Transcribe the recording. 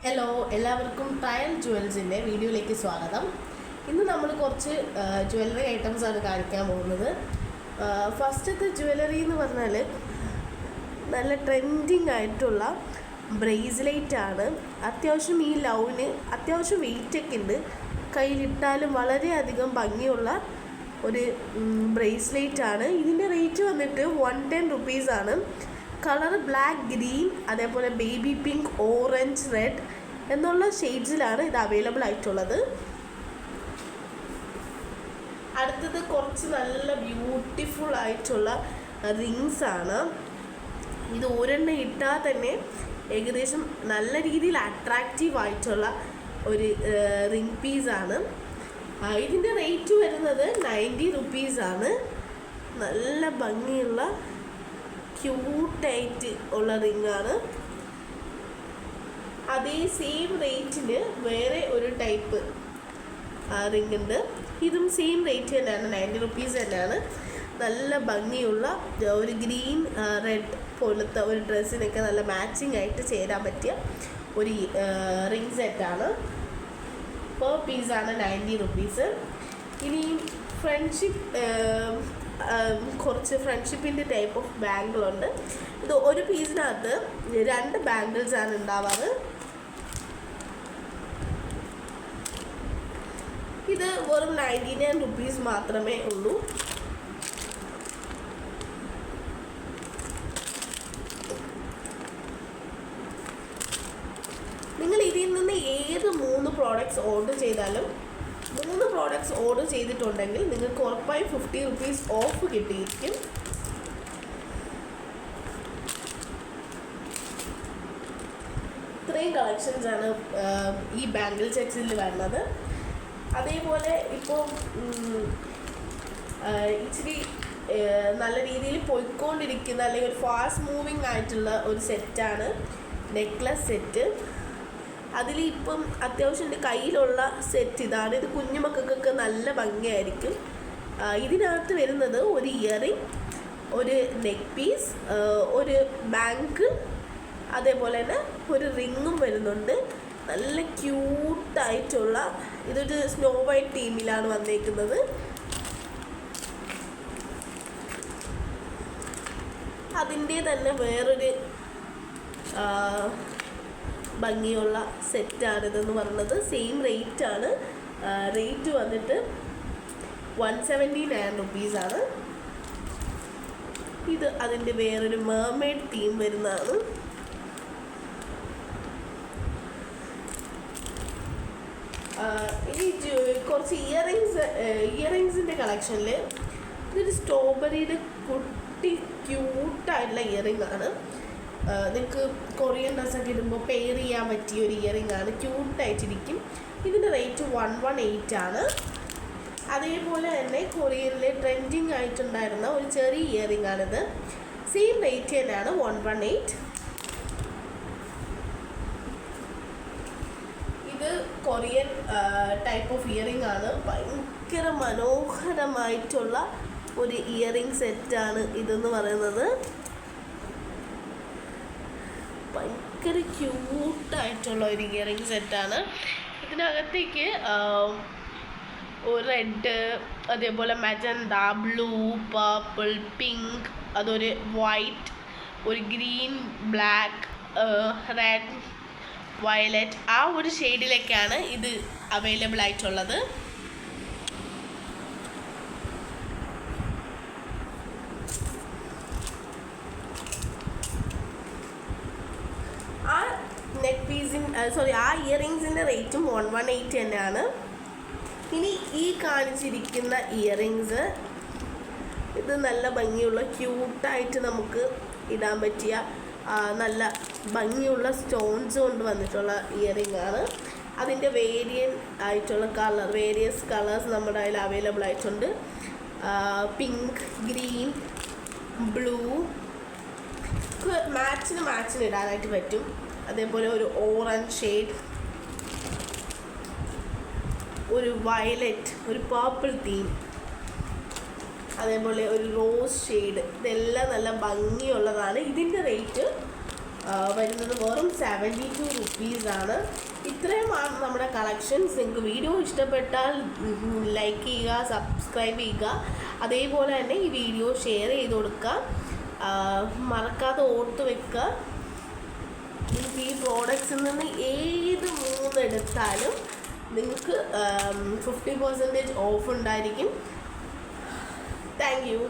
Hello, എല്ലാവർക്കും trial ജുവൽസിൻ്റെ വീഡിയോയിലേക്ക് സ്വാഗതം. ഇന്ന് നമ്മൾ കുറച്ച് ജ്വല്ലറി ഐറ്റംസ് ആണ് കാണിക്കാൻ പോകുന്നത്. ഫസ്റ്റത്തെ ജ്വല്ലറി എന്ന് പറഞ്ഞാൽ നല്ല ട്രെൻഡിങ് ആയിട്ടുള്ള ബ്രേസ്ലെറ്റ് ആണ്. അത്യാവശ്യം ഈ ലൗവിന് അത്യാവശ്യം വെയിറ്റൊക്കെ ഉണ്ട്. കയ്യിലിട്ടാലും വളരെയധികം ഭംഗിയുള്ള ഒരു ബ്രേസ്ലെറ്റ് ആണ്. ഇതിൻ്റെ റേറ്റ് വന്നിട്ട് 110 റുപ്പീസാണ്. കളർ ബ്ലാക്ക്, ഗ്രീൻ, അതേപോലെ ബേബി പിങ്ക്, ഓറഞ്ച്, റെഡ് എന്നുള്ള ഷെയ്ഡ്സിലാണ് ഇത് അവൈലബിൾ ആയിട്ടുള്ളത്. അടുത്തത് കുറച്ച് നല്ല ബ്യൂട്ടിഫുൾ ആയിട്ടുള്ള റിങ്സ് ആണ്. ഇത് ഒരെണ്ണം ഇട്ടാൽ തന്നെ ഏകദേശം നല്ല രീതിയിൽ അട്രാക്റ്റീവ് ആയിട്ടുള്ള ഒരു റിംഗ് പീസാണ്. ഇതിൻ്റെ റേറ്റ് വരുന്നത് 90 റുപ്പീസാണ്. നല്ല ഭംഗിയുള്ള ക്യൂട്ടായിട്ട് ഉള്ള റിങ്ങാണ്. അതേ സെയിം റേറ്റിന് വേറെ ഒരു ടൈപ്പ് റിങ് ഉണ്ട്. ഇതും സെയിം റേറ്റ് തന്നെയാണ്, 90 റുപ്പീസ് തന്നെയാണ്. നല്ല ഭംഗിയുള്ള ഒരു ഗ്രീൻ റെഡ് പോലത്തെ ഒരു ഡ്രസ്സിനൊക്കെ നല്ല മാച്ചിങ് ആയിട്ട് ചേരാൻ പറ്റിയ ഒരു റിങ് സെറ്റാണ്. പെർ പീസാണ് 90 റുപ്പീസ്. ഇനി കുറച്ച് ഫ്രണ്ട്ഷിപ്പിൻ്റെ ടൈപ്പ് ഓഫ് ബാങ്കിളുണ്ട്. ഇത് ഒരു പീസിനകത്ത് 2 ബാങ്കിൾസ് ആണ് ഉണ്ടാവാറ്. ഇത് വെറും 99 റുപ്പീസ് മാത്രമേ ഉള്ളൂ. നിങ്ങൾ ഇതിൽ നിന്ന് ഏത് 3 പ്രോഡക്റ്റ്സ് ഓർഡർ ചെയ്താലും 3 പ്രോഡക്റ്റ്സ് ഓർഡർ ചെയ്തിട്ടുണ്ടെങ്കിൽ നിങ്ങൾക്ക് ഉറപ്പായും 50 റുപ്പീസ് ഓഫ് കിട്ടിയിരിക്കും. ഇത്രയും കളക്ഷൻസാണ് ഈ ബാങ്കിൾ സെറ്റ്സിൽ വരുന്നത്. അതേപോലെ ഇപ്പോൾ ഇച്ചിരി നല്ല രീതിയിൽ പോയിക്കൊണ്ടിരിക്കുന്ന അല്ലെങ്കിൽ ഒരു ഫാസ്റ്റ് മൂവിങ് ആയിട്ടുള്ള ഒരു സെറ്റാണ് നെക്ലസ് സെറ്റ്. അതിൽ ഇപ്പം അത്യാവശ്യം എൻ്റെ കയ്യിലുള്ള സെറ്റ് ഇതാണ്. ഇത് കുഞ്ഞുമക്കൾക്കൊക്കെ നല്ല ഭംഗിയായിരിക്കും. ഇതിനകത്ത് വരുന്നത് ഒരു ഇയറിങ്, ഒരു നെക്ക് പീസ്, ഒരു ബാങ്കിൾ, അതേപോലെ തന്നെ ഒരു റിങ്ങും വരുന്നുണ്ട്. നല്ല ക്യൂട്ടായിട്ടുള്ള ഇതൊരു സ്നോ വൈറ്റ് തീമിലാണ് വന്നേക്കുന്നത്. അതിൻ്റെ തന്നെ വേറൊരു ഭംഗിയുള്ള സെറ്റാണിതെന്ന് പറയുന്നത്. സെയിം റേറ്റാണ്. റേറ്റ് വന്നിട്ട് 179 റുപ്പീസാണ്. ഇത് അതിൻ്റെ വേറൊരു മെർമെയ്ഡ് തീം വരുന്നതാണ്. ഇനി കുറച്ച് ഇയറിങ്സിൻ്റെ കളക്ഷനിൽ ഇതൊരു സ്ട്രോബെറിയുടെ കുട്ടി ക്യൂട്ടായിട്ടുള്ള ഇയറിംഗ് ആണ്. നിങ്ങൾക്ക് കൊറിയൻ ഡ്രസ്സൊക്കെ ഇടുമ്പോൾ പെയർ ചെയ്യാൻ പറ്റിയ ഒരു ഇയറിംഗ് ആണ്. ക്യൂട്ടായിട്ടിരിക്കും. ഇതിൻ്റെ റേറ്റ് 118 ആണ്. അതേപോലെ തന്നെ കൊറിയനിൽ ട്രെൻഡിങ് ആയിട്ടുണ്ടായിരുന്ന ഒരു ചെറിയ ഇയറിംഗ് ആണിത്. സെയിം റേറ്റ് തന്നെയാണ്, 118. ഇത് കൊറിയൻ ടൈപ്പ് ഓഫ് ഇയറിംഗ് ആണ്. ഭയങ്കര മനോഹരമായിട്ടുള്ള ഒരു ഇയറിംഗ് സെറ്റാണ് ഇതെന്ന് പറയുന്നത്. ഭയങ്കര ക്യൂട്ടായിട്ടുള്ള ഒരു ഇയറിംഗ് സെറ്റാണ്. ഇതിനകത്തേക്ക് റെഡ്, അതേപോലെ മജന്ത, ബ്ലൂ, പർപ്പിൾ, പിങ്ക്, അതൊരു വൈറ്റ്, ഒരു ഗ്രീൻ, ബ്ലാക്ക്, റെഡ്, വയലറ്റ്, ആ ഒരു ഷെയ്ഡിലൊക്കെയാണ് ഇത് അവൈലബിൾ ആയിട്ടുള്ളത്. ആ ഇയറിങ്സിൻ്റെ റേറ്റും 118 തന്നെയാണ്. ഇനി ഈ കാണിച്ചിരിക്കുന്ന ഇയറിങ്സ്, ഇത് നല്ല ഭംഗിയുള്ള ക്യൂട്ടായിട്ട് നമുക്ക് ഇടാൻ പറ്റിയ നല്ല ഭംഗിയുള്ള സ്റ്റോൺസ് കൊണ്ട് വന്നിട്ടുള്ള ഇയറിംഗ് ആണ്. അതിൻ്റെ വേരിയസ് കളേഴ്സ് നമ്മുടെ കയ്യിൽ അവൈലബിൾ ആയിട്ടുണ്ട്. പിങ്ക്, ഗ്രീൻ, ബ്ലൂ, മാച്ചിന് ഇടാനായിട്ട് പറ്റും. അതേപോലെ ഒരു ഓറഞ്ച് ഷെയ്ഡ്, ഒരു വയലറ്റ്, ഒരു പർപ്പിൾ തീം, അതേപോലെ ഒരു റോസ് ഷെയ്ഡ്, ഇതെല്ലാം നല്ല ഭംഗിയുള്ളതാണ്. ഇതിൻ്റെ റേറ്റ് വരുന്നത് വെറും 72 റുപ്പീസാണ്. ഇത്രയുമാണ് നമ്മുടെ കളക്ഷൻസ്. നിങ്ങൾക്ക് വീഡിയോ ഇഷ്ടപ്പെട്ടാൽ ലൈക്ക് ചെയ്യുക, സബ്സ്ക്രൈബ് ചെയ്യുക, അതേപോലെ തന്നെ ഈ വീഡിയോ ഷെയർ ചെയ്ത് കൊടുക്കുക, മറക്കാതെ ഓർത്ത് വെക്കുക. നിങ്ങൾക്ക് ഈ പ്രോഡക്റ്റ്സിൽ നിന്ന് ഏത് 3 എടുത്താലും നിങ്ങൾക്ക് 50% ഓഫ് ഉണ്ടായിരിക്കും. Thank you.